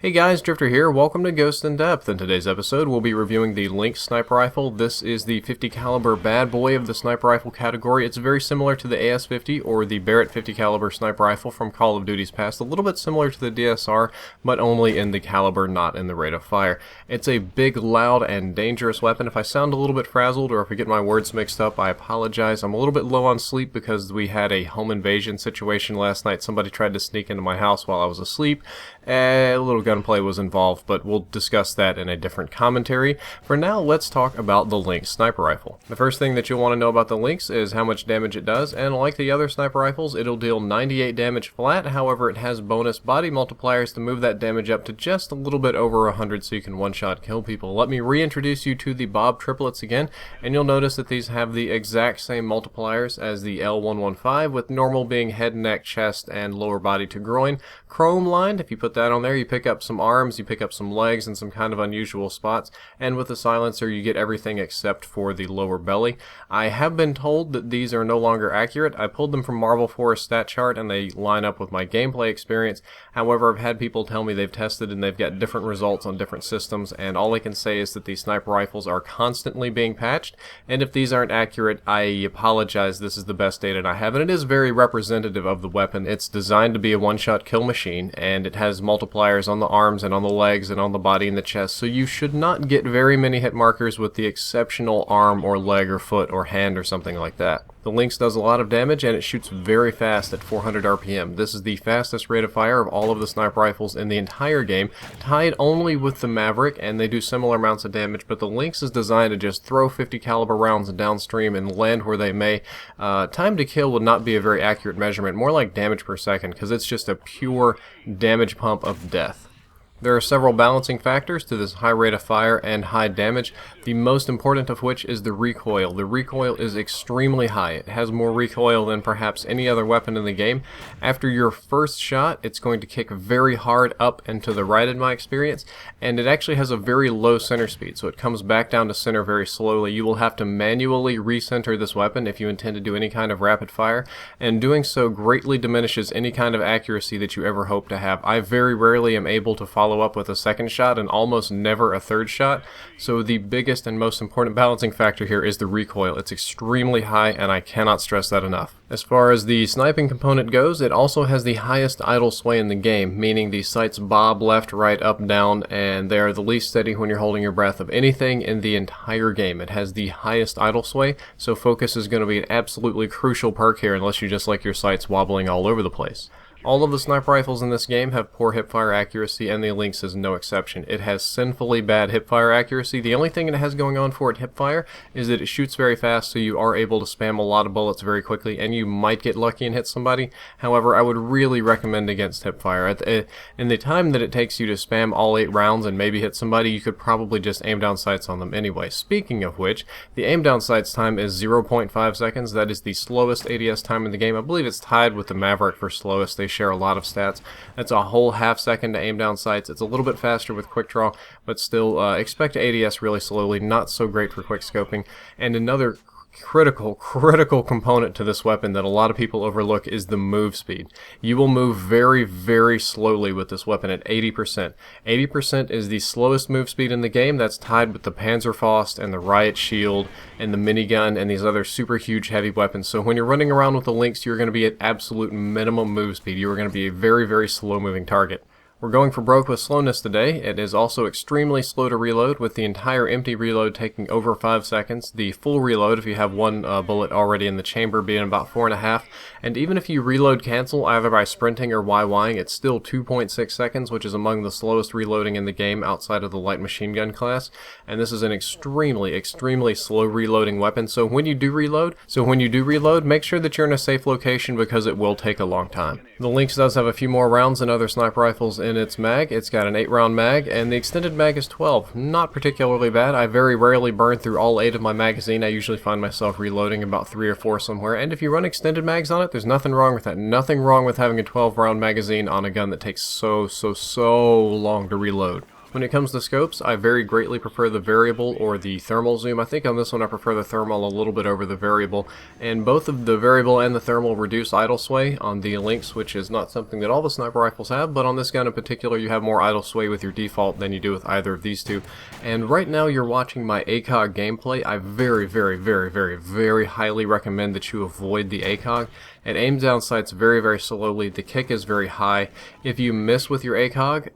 Hey guys, Drifter here. Welcome to Ghost in Depth. In today's episode, we'll be reviewing the Lynx sniper rifle. This is the 50 caliber bad boy of the sniper rifle category. It's very similar to the AS-50 or the Barrett 50 caliber sniper rifle from Call of Duty's past. A little bit similar to the DSR, but only in the caliber, not in the rate of fire. It's a big, loud, and dangerous weapon. If I sound a little bit frazzled or if I get my words mixed up, I apologize. I'm a little bit low on sleep because we had a home invasion situation last night. Somebody tried to sneak into my house while I was asleep. A little gunplay was involved, but we'll discuss that in a different commentary. For now, let's talk about the Lynx sniper rifle. The first thing that you'll want to know about the Lynx is how much damage it does, and like the other sniper rifles, it'll deal 98 damage flat. However, it has bonus body multipliers to move that damage up to just a little bit over 100 so you can one-shot kill people. Let me reintroduce you to the Bob triplets again, and you'll notice that these have the exact same multipliers as the L115, with normal being head, neck, chest, and lower body to groin. Chrome lined, if you put that on there, you pick up some arms, you pick up some legs, and some kind of unusual spots. And with the silencer, you get everything except for the lower belly. I have been told that these are no longer accurate. I pulled them from Marble Forest stat chart, and they line up with my gameplay experience. However, I've had people tell me they've tested and they've got different results on different systems, and all I can say is that these sniper rifles are constantly being patched. And if these aren't accurate, I apologize. This is the best data I have, and it is very representative of the weapon. It's designed to be a one-shot kill machine, and it has multipliers on the arms and on the legs and on the body and the chest, so you should not get very many hit markers with the exceptional arm or leg or foot or hand or something like that. The Lynx does a lot of damage, and it shoots very fast at 400 RPM. This is the fastest rate of fire of all of the sniper rifles in the entire game, tied only with the Maverick, and they do similar amounts of damage, but the Lynx is designed to just throw 50 caliber rounds downstream and land where they may. Time to kill would not be a very accurate measurement, more like damage per second, because it's just a pure damage pump of death. There are several balancing factors to this high rate of fire and high damage, the most important of which is the recoil. The recoil is extremely high. It has more recoil than perhaps any other weapon in the game. After your first shot, it's going to kick very hard up and to the right in my experience, and it actually has a very low center speed, so it comes back down to center very slowly. You will have to manually recenter this weapon if you intend to do any kind of rapid fire, and doing so greatly diminishes any kind of accuracy that you ever hope to have. I very rarely am able to follow up with a second shot and almost never a third shot, so the biggest and most important balancing factor here is the recoil. It's extremely high, and I cannot stress that enough. As far as the sniping component goes, it also has the highest idle sway in the game, meaning the sights bob left, right, up, down, and they are the least steady when you're holding your breath of anything in the entire game. It has the highest idle sway, so focus is going to be an absolutely crucial perk here unless you just like your sights wobbling all over the place. All of the sniper rifles in this game have poor hipfire accuracy, and the Lynx is no exception. It has sinfully bad hipfire accuracy. The only thing it has going on for it hipfire is that it shoots very fast, so you are able to spam a lot of bullets very quickly, and you might get lucky and hit somebody. However, I would really recommend against hipfire. In the time that it takes you to spam all 8 rounds and maybe hit somebody, you could probably just aim down sights on them anyway. Speaking of which, the aim down sights time is 0.5 seconds. That is the slowest ADS time in the game. I believe it's tied with the Maverick for slowest. They share a lot of stats. That's a whole half second to aim down sights. It's a little bit faster with quick draw, but still expect ADS really slowly. Not so great for quick scoping. And another critical component to this weapon that a lot of people overlook is the move speed. You will move very, very slowly with this weapon at 80%. 80% is the slowest move speed in the game. That's tied with the Panzerfaust and the Riot Shield and the minigun and these other super huge heavy weapons. So when you're running around with the Lynx, you're going to be at absolute minimum move speed. You are going to be a very, very slow moving target. We're going for broke with slowness today. It is also extremely slow to reload, with the entire empty reload taking over 5 seconds. The full reload, if you have one bullet already in the chamber, being about 4.5. And even if you reload cancel, either by sprinting or YYing, it's still 2.6 seconds, which is among the slowest reloading in the game outside of the light machine gun class. And this is an extremely slow reloading weapon. So when you do reload, make sure that you're in a safe location because it will take a long time. The Lynx does have a few more rounds than other sniper rifles in its mag. It's got an 8-round mag, and the extended mag is 12. Not particularly bad. I very rarely burn through all 8 of my magazine. I usually find myself reloading about 3 or 4 somewhere, and if you run extended mags on it, there's nothing wrong with that. Nothing wrong with having a 12-round magazine on a gun that takes so long to reload. When it comes to scopes, I very greatly prefer the variable or the thermal zoom. I think on this one I prefer the thermal a little bit over the variable, and both of the variable and the thermal reduce idle sway on the Lynx, which is not something that all the sniper rifles have, but on this gun in particular you have more idle sway with your default than you do with either of these two. And right now you're watching my ACOG gameplay. I very highly recommend that you avoid the ACOG. It aims down sights very slowly. The kick is very high. If you miss with your ACOG,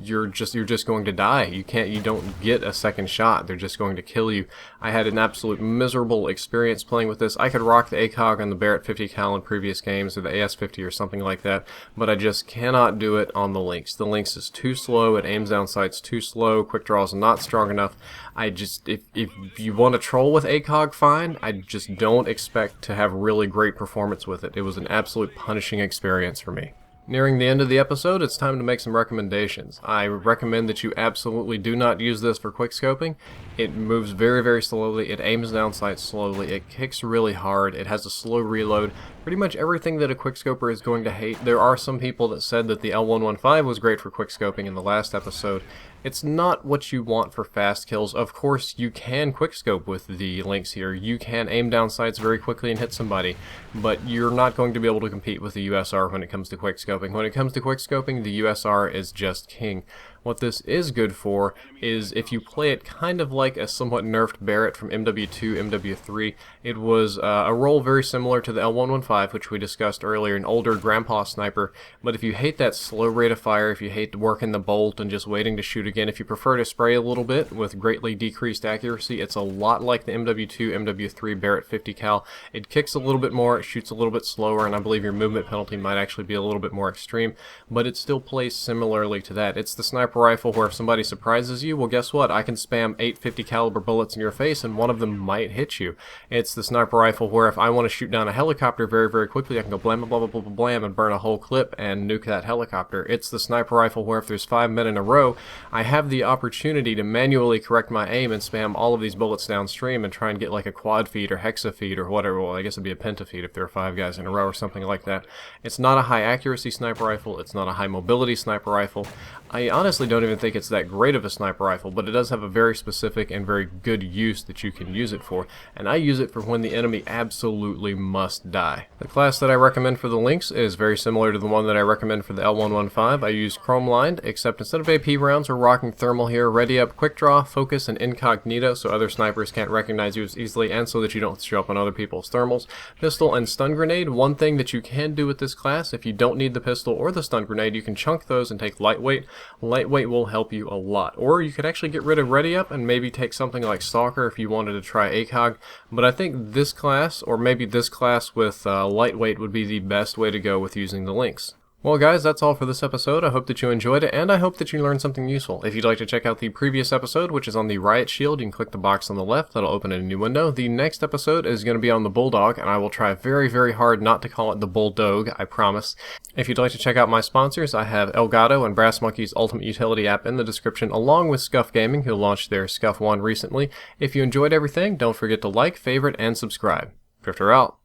you're just going to die. You don't get a second shot. They're just going to kill you. I had an absolute miserable experience playing with this. I could rock the ACOG on the Barrett 50 cal in previous games, or the AS50 or something like that, but I just cannot do it on the Lynx. The Lynx is too slow. It aims down sights too slow. Quick draw is not strong enough. If you want to troll with ACOG, fine. I just don't expect to have really great performance with it. It was an absolute punishing experience for me. Nearing the end of the episode, it's time to make some recommendations. I recommend that you absolutely do not use this for quickscoping. It moves very slowly, it aims down sights slowly, it kicks really hard, it has a slow reload, pretty much everything that a quickscoper is going to hate. There are some people that said that the L115 was great for quickscoping in the last episode. It's not what you want for fast kills. Of course, you can quickscope with the Lynx here. You can aim down sights very quickly and hit somebody, but you're not going to be able to compete with the USR when it comes to quickscoping. When it comes to quickscoping, the USR is just king. What this is good for is if you play it kind of like a somewhat nerfed Barrett from MW2, MW3. It was a role very similar to the L115, which we discussed earlier, an older grandpa sniper. But if you hate that slow rate of fire, if you hate working the bolt and just waiting to shoot again, if you prefer to spray a little bit with greatly decreased accuracy, it's a lot like the MW2, MW3 Barrett 50 cal. It kicks a little bit more, it shoots a little bit slower, and I believe your movement penalty might actually be a little bit more extreme, but it still plays similarly to that. It's the sniper rifle where if somebody surprises you, well, guess what? I can spam 850 caliber bullets in your face and one of them might hit you. It's the sniper rifle where if I want to shoot down a helicopter very quickly, I can go blam blah blah blam and burn a whole clip and nuke that helicopter. It's the sniper rifle where if there's 5 men in a row, I have the opportunity to manually correct my aim and spam all of these bullets downstream and try and get like a quad feed or hexa feed or whatever. Well, I guess it'd be a penta feed if there are 5 guys in a row or something like that. It's not a high accuracy sniper rifle. It's not a high mobility sniper rifle. I honestly don't even think it's that great of a sniper rifle, but it does have a very specific and very good use that you can use it for, and I use it for when the enemy absolutely must die. The class that I recommend for the Lynx is very similar to the one that I recommend for the L115. I use chrome lined, except instead of AP rounds, we're rocking thermal here, ready up, quick draw, focus, and incognito, so other snipers can't recognize you as easily, and so that you don't show up on other people's thermals. Pistol and stun grenade. One thing that you can do with this class, if you don't need the pistol or the stun grenade, you can chunk those and take lightweight. Lightweight will help you a lot. Or you could actually get rid of ready up and maybe take something like Stalker if you wanted to try ACOG. But I think this class, or maybe this class with lightweight, would be the best way to go with using the Lynx. Well guys, that's all for this episode. I hope that you enjoyed it, and I hope that you learned something useful. If you'd like to check out the previous episode, which is on the riot shield, you can click the box on the left. That'll open a new window. The next episode is going to be on the bulldog, and I will try very hard not to call it the bulldog, I promise. If you'd like to check out my sponsors, I have Elgato and Brass Monkey's Ultimate Utility app in the description, along with Scuf Gaming, who launched their Scuf 1 recently. If you enjoyed everything, don't forget to like, favorite, and subscribe. Drifter out.